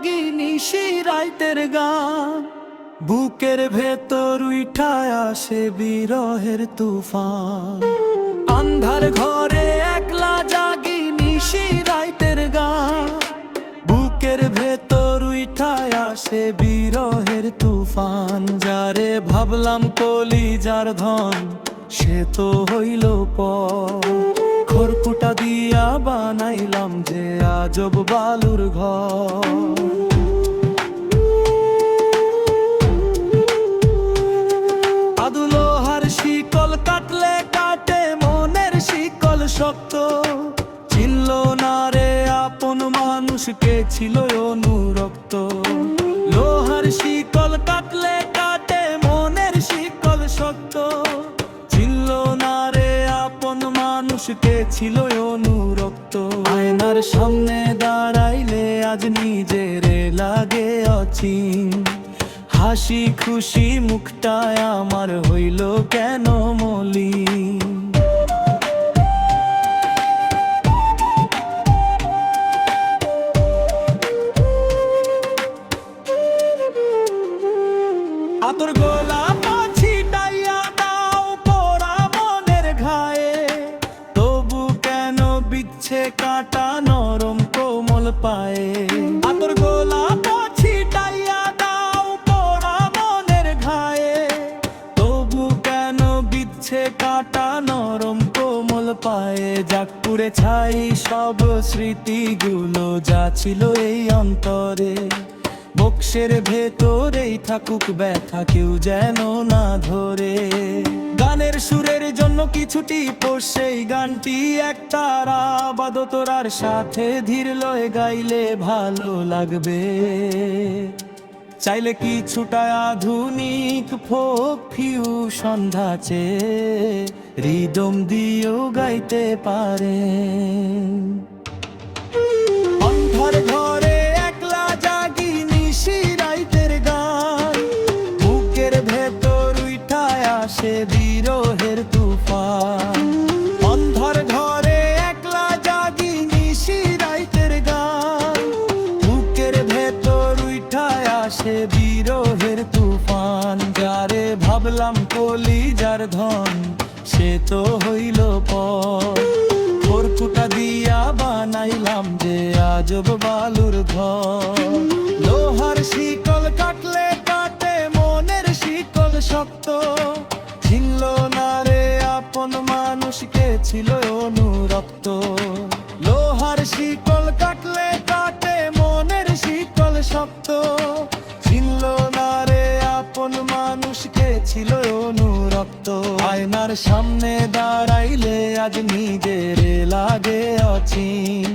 জাগি নিশি রাইতের গান, বুকের ভেতর উঠায় আসে বিরহের তুফান। আন্ধার ঘরে একলা জাগি নিশি রাইতের গান, বুকের ভেতর উঠায় আসে বিরহের তুফান। যারে ভাবলাম কলিজার ধন, সে তো হইল পর। খড়কুটা দিয়া বানাইলাম যে আজব বালুর ঘর। আদু লোহার শিকল কাটলে কাটে মনের শিকল শক্ত, চিনল না রে আপন মানুষকে ছিল অনুরক্ত। লোহার শিকল কাটলে কাটে মনের শিকল শক্ত, চিনল না রে আপন মানুষকে ছিল অনুরক্ত। আয়নার সামনে দাঁড়াইলে আজ নিজেরে লাগে অচিন, হাসি খুশি মুখটায় আমার হইল কেন মলিন। আতর গোলাপ ছিটাইয়া দাও পোড়া মনের ঘায়ে, তবু কেন বিচ্ছে কাটা নরম কোমল পায়ে। আতর গোলাপ ছিটাইয়া দাও পোড়া মনের ঘায়ে, তবু কেন বিচ্ছে কাটা নরম কোমল পায়ে। যাক পুড়ে ছাই সব স্মৃতিগুলো যা ছিল এই অন্তরে, বক্সের ভেতরেই থাকুক ব্যথা কেউ যেন না ধরে। গানের সুরের জন্য কিছুটি সেই গানটি একতারা বাদতরার সাথে ধীর লয়ে গাইলে ভালো লাগবে। চাইলে কিছুটা আধুনিক ফোক ফিউশন ধাঁচে রিদম দিয়েও গাইতে পারে। অন্ধার ঘরে একলা জাগি নিশি রাইতের গান, বুকের ভেতর উঠায় আসে বিরহের তুফান। অন্ধার ঘরে একলা জাগি নিশি রাইতের গান, বুকের ভেতর উঠায় আসে বিরহের তুফান। যারে ভাবলাম কলিজার ধন, সে তো হইল পর। খড়কুটা দিয়া বানাইলাম যে আজব বালুর ঘর। লোহার শিকল কাটলে কাটে মনের শিকল শক্ত, ছিল না রে আপন মানুষকে ছিল অনুরক্ত। লোহার শিকল কাটলে কাটে মনের শিকল শক্ত, ছিল না রে আপন মানুষকে ছিল অনুরক্ত। আয়নার সামনে দাঁড়াইলে আজ নিজেরে লাগে অচিন,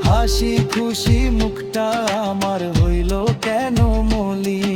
হাসি খুশি মুখটা আমার হইল কেন মলিন।